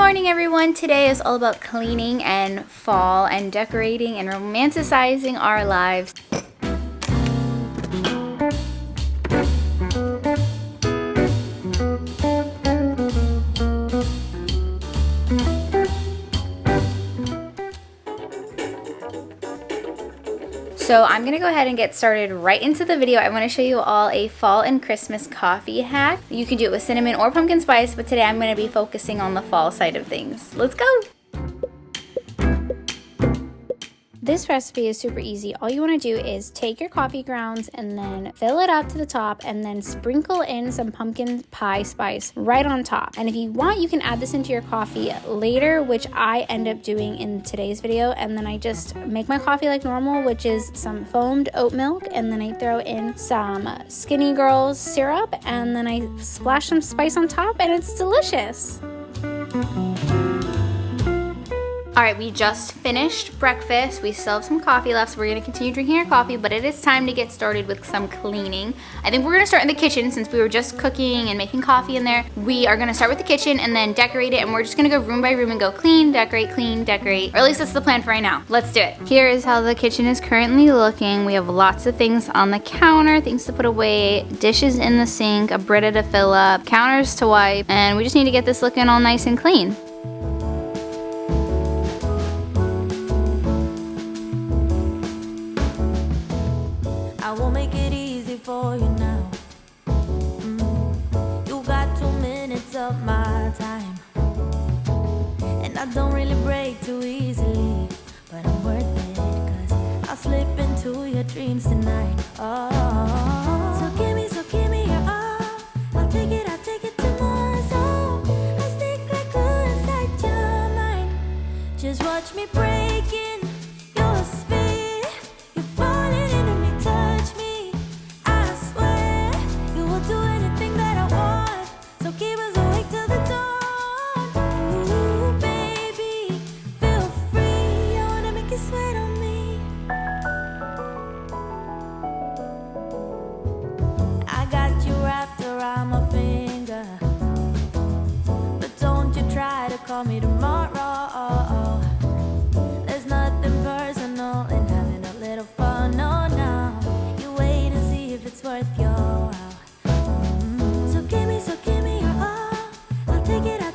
morning, everyone. Today is all about cleaning and fall and decorating and romanticizing our lives. So I'm gonna go ahead and get started right into the video. I want to show you all a fall and Christmas coffee hack. You can do it with cinnamon or pumpkin spice, but today I'm gonna be focusing on the fall side of things. Let's go! This recipe is super easy. All you want to do is take your coffee grounds and then fill it up to the top and then sprinkle in some pumpkin pie spice right on top. And if you want, you can add this into your coffee later, which I end up doing in today's video. And then I just make my coffee like normal, which is some foamed oat milk, and then I throw in some Skinny Girls syrup, and then I splash some spice on top, and it's delicious. Alright, we just finished breakfast. We still have some coffee left, so we're going to continue drinking our coffee, but it is time to get started with some cleaning. I think we're going to start in the kitchen since we were just cooking and making coffee in there. We are going to start with the kitchen and then decorate it, and we're just going to go room by room and go clean, decorate, or at least that's the plan for right now. Let's do it. Here is how the kitchen is currently looking. We have lots of things on the counter, things to put away, dishes in the sink, a Brita to fill up, counters to wipe, and we just need to get this looking all nice and clean. I won't make it easy for you now. You got 2 minutes of my time, and I don't really break too easily, but I'm worth it, 'cause I'll slip into your dreams tonight. Oh, so give me your all. I'll take it tomorrow. So I'll stick like glue inside your mind. Just watch me breaking your sphere. You're falling into me, touch me. I swear you will do anything that I want. So keep us awake till the dawn. Ooh, baby, feel free. I wanna make you sweat on me. I got you wrapped around my finger, but don't you try to call me tomorrow. There's nothing personal in having a little fun. No, no, you wait and see if it's worth your while. So give me your all. I'll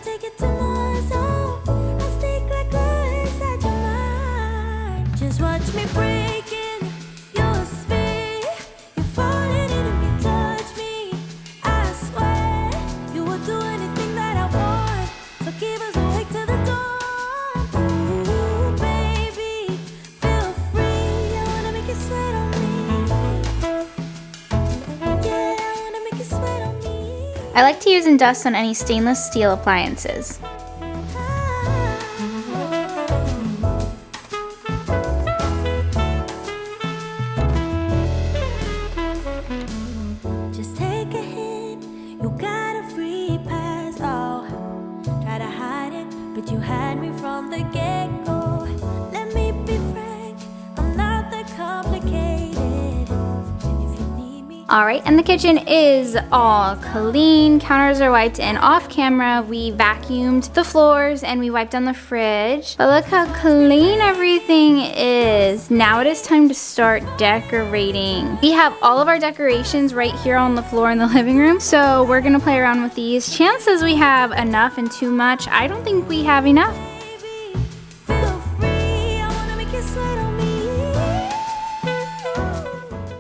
take it tomorrow. So I'll stick like glue inside your mind. Just watch me breaking your sphere. You're falling into me, touch me. I swear you will do anything that I want. So keep us awake till the dawn. Ooh, baby, feel free. I wanna make you sweat on me. Yeah, I wanna make you sweat on me. I like to use and dust on any stainless steel appliances. Just take a hit, you got a free pass. Oh, try to hide it, but you had me from the get-go. Let me be frank, I'm not that complicated. If you need me, Alright, and the kitchen is all clean. Counters are wiped, and off camera we vacuumed the floors and we wiped down the fridge. But look how clean everything is. Now it is time to start decorating. We have all of our decorations right here on the floor in the living room, so we're gonna play around with these. Chances we have enough and too much. I don't think we have enough. baby, feel free. I wanna make you sweat on me.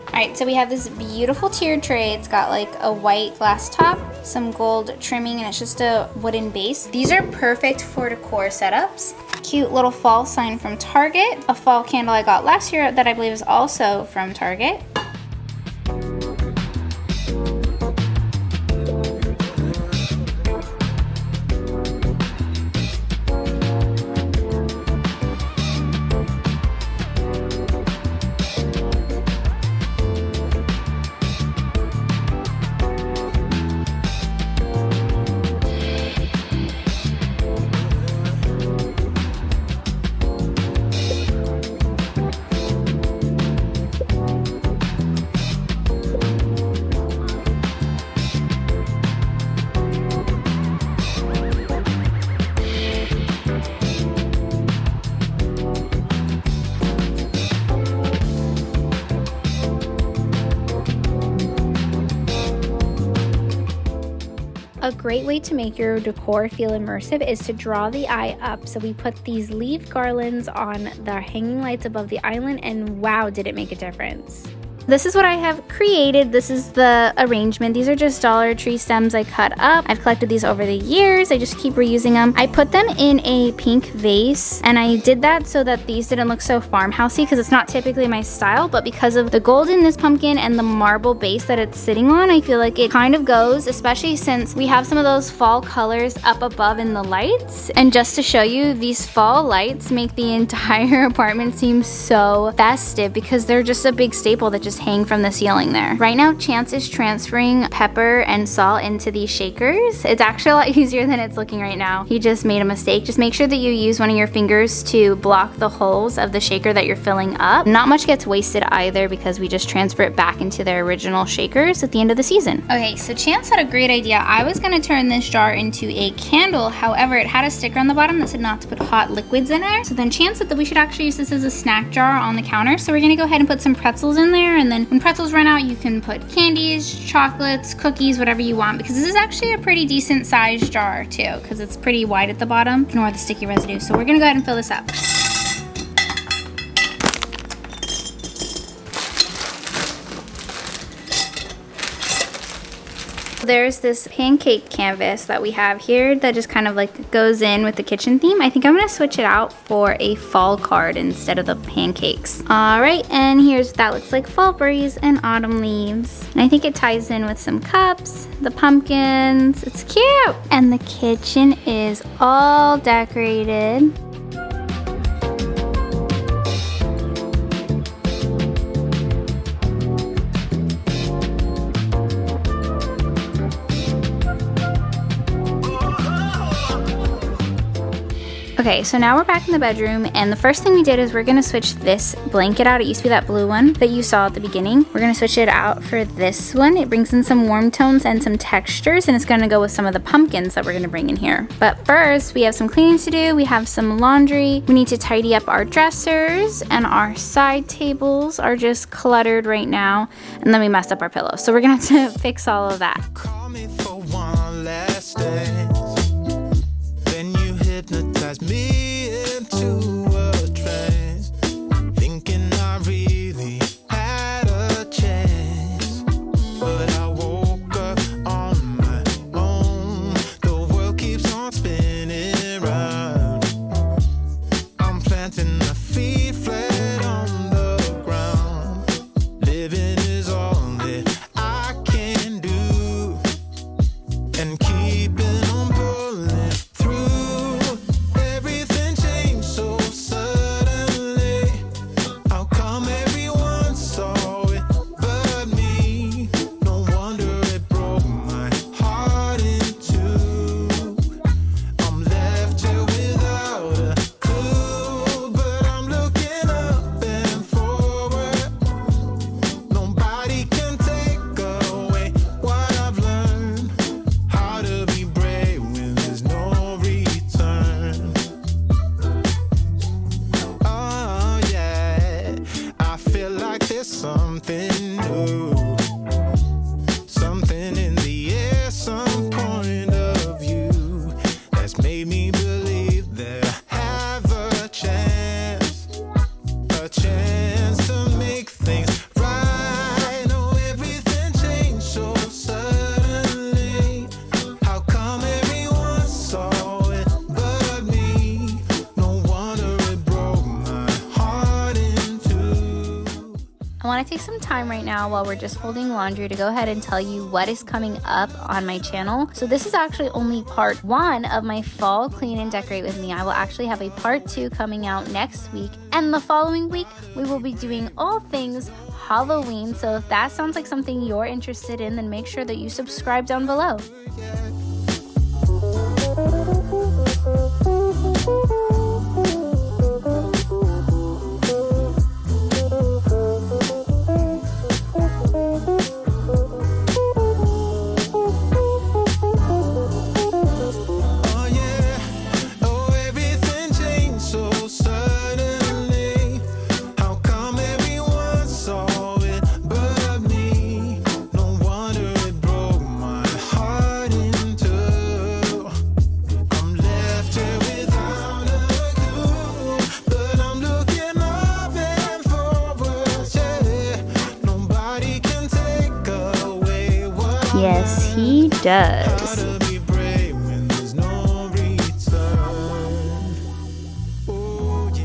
Alright, so we have this beautiful tiered tray. It's got like a white glass top, some gold trimming, and it's just a wooden base. These are perfect for decor setups. Cute little fall sign from Target. A fall candle I got last year that I believe is also from Target. A great way to make your decor feel immersive is to draw the eye up. So we put these leaf garlands on the hanging lights above the island, and wow, did it make a difference. This is what I have created. This is the arrangement. These are just Dollar Tree stems I cut up. I've collected these over the years. I just keep reusing them. I put them in a pink vase, and I did that so that these didn't look so farmhousey because it's not typically my style, but because of the gold in this pumpkin and the marble base that it's sitting on, I feel like it kind of goes, especially since we have some of those fall colors up above in the lights. And just to show you, these fall lights make the entire apartment seem so festive because they're just a big staple that just hang from the ceiling there. Right now, Chance is transferring pepper and salt into these shakers. It's actually a lot easier than it's looking right now. He just made a mistake. Just make sure that you use one of your fingers to block the holes of the shaker that you're filling up. Not much gets wasted either because we just transfer it back into their original shakers at the end of the season. Okay, so Chance had a great idea. I was gonna turn this jar into a candle. However, it had a sticker on the bottom that said not to put hot liquids in there. So then Chance said that we should actually use this as a snack jar on the counter. So we're gonna go ahead and put some pretzels in there, and then when pretzels run out, you can put candies, chocolates, cookies, whatever you want, because this is actually a pretty decent sized jar too, because it's pretty wide at the bottom. Ignore the sticky residue. So we're gonna go ahead and fill this up. There's this pancake canvas that we have here that just kind of like goes in with the kitchen theme. I think I'm gonna switch it out for a fall card instead of the pancakes. All right, and here's that looks like fall breeze and autumn leaves. And I think it ties in with some cups, the pumpkins. It's cute. And the kitchen is all decorated. Okay, so now we're back in the bedroom, and the first thing we did is we're gonna switch this blanket out. It used to be that blue one that you saw at the beginning. We're gonna switch it out for this one. It brings in some warm tones and some textures, and it's gonna go with some of the pumpkins that we're gonna bring in here. But first, we have some cleaning to do. We have some laundry. We need to tidy up our dressers, and our side tables are just cluttered right now, and then we messed up our pillows. So we're gonna have to fix all of that. Call me for one last dance. Then you hypnotize me into a trance, thinking I really had a chance. But I woke up on my own. The world keeps on spinning round. I'm planting my feet flat on the ground. Living is all that I can do, and keeping on pulling through. Everything changed so suddenly. How come everyone saw it but me? No wonder it broke my heart in two. I'm left here without a clue, but I'm looking up and forward. Nobody can take away what I've learned. How to be brave when there's no return. Oh yeah, I feel like there's something new, something in the air, some point of view that's made me believe that I have a chance to make things right. Oh, everything changed so suddenly. How come everyone saw it but me? No wonder it broke my heart in two. I want to take some time right now while we're just folding laundry to go ahead and tell you what is coming up on my channel. So this is actually only part 1 of my fall clean and decorate with me. I will actually have a part 2 coming out next week, and the following week we will be doing all things Halloween. So if that sounds like something you're interested in, then make sure that you subscribe down below. Oh yeah, oh everything changed so suddenly. How come everyone saw it but me? No wonder it broke my heart in two. Yes, he does. Gotta be brave when there's no return. Oh, yeah.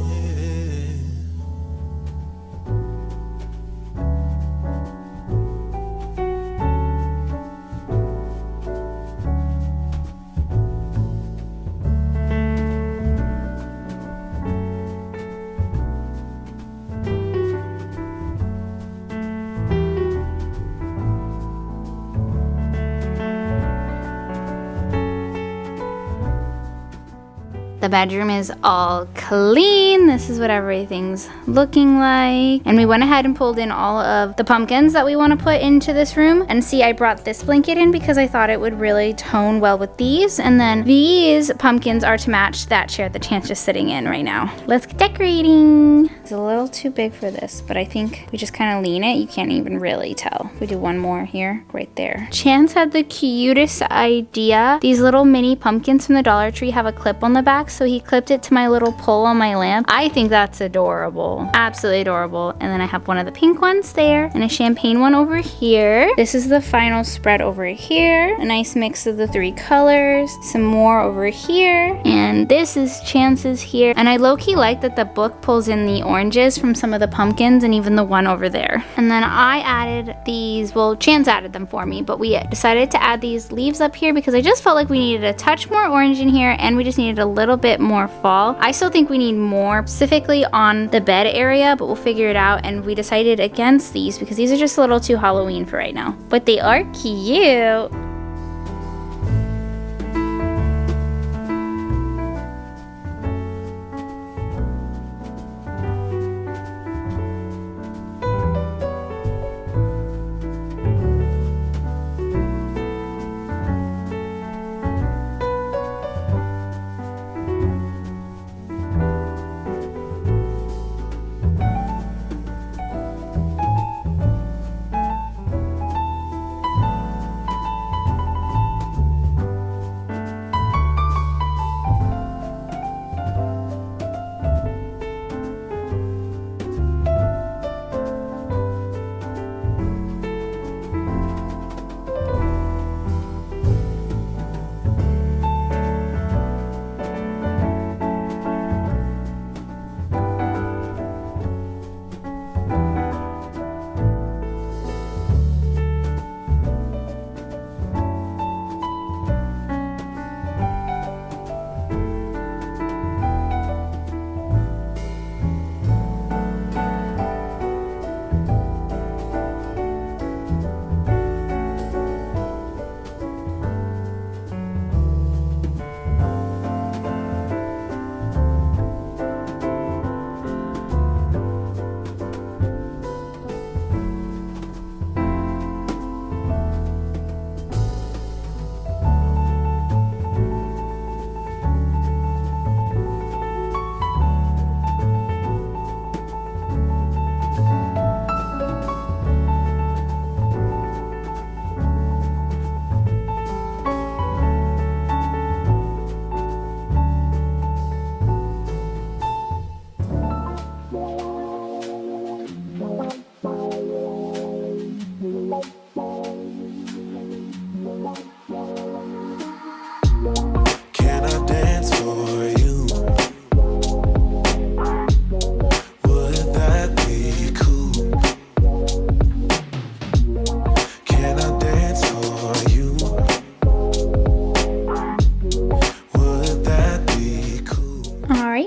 The bedroom is all clean. This is what everything's looking like. And we went ahead and pulled in all of the pumpkins that we want to put into this room. And see, I brought this blanket in because I thought it would really tone well with these. And then these pumpkins are to match that chair that Chance is sitting in right now. Let's get decorating. It's a little too big for this, but I think we just kind of lean it. You can't even really tell. We do one more here, right there. Chance had the cutest idea. These little mini pumpkins from the Dollar Tree have a clip on the back, so he clipped it to my little pole on my lamp. I think that's adorable. Absolutely adorable. And then I have one of the pink ones there and a champagne one over here. This is the final spread over here. A nice mix of the 3 colors. Some more over here. And this is Chance's here. And I low-key like that the book pulls in the oranges from some of the pumpkins and even the one over there. And then I added these, well, Chance added them for me, but we decided to add these leaves up here because I just felt like we needed a touch more orange in here and we just needed a little bit more fall. I still think we need more specifically on the bed area, but we'll figure it out. And we decided against these because these are just a little too Halloween for right now, but they are cute.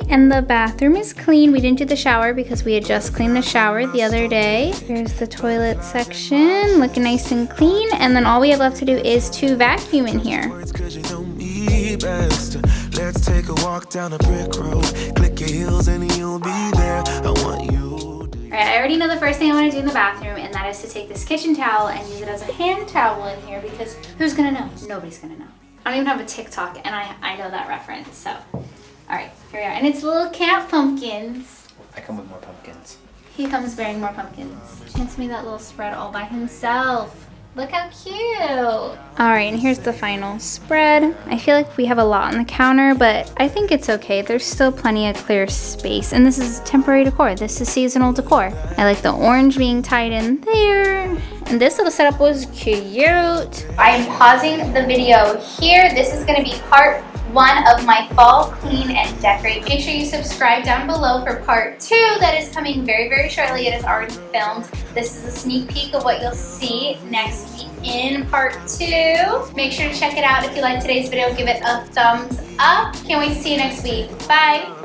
And the bathroom is clean. We didn't do the shower because we had just cleaned the shower the other day. Here's the toilet section, looking nice and clean. And then all we have left to do is to vacuum in here. Let's take a walk down a brick road. Click your heels and you'll be there. I want you. Alright, I already know the first thing I want to do in the bathroom, and that is to take this kitchen towel and use it as a hand towel in here because who's gonna know? Nobody's gonna know. I don't even have a TikTok and I know that reference, so. Alright, here we are. And it's little camp pumpkins. I come with more pumpkins. He comes bearing more pumpkins. Chance made that little spread all by himself. Look how cute. Alright, and here's the final spread. I feel like we have a lot on the counter, but I think it's okay. There's still plenty of clear space. And this is temporary decor. This is seasonal decor. I like the orange being tied in there. And this little setup was cute. I am pausing the video here. This is gonna be part 1 of my fall clean and decorate. Make sure you subscribe down below for part 2 that is coming very, very shortly. It is already filmed. This is a sneak peek of what you'll see next week in part 2. Make sure to check it out. If you liked today's video, give it a thumbs up. Can't wait to see you next week. Bye.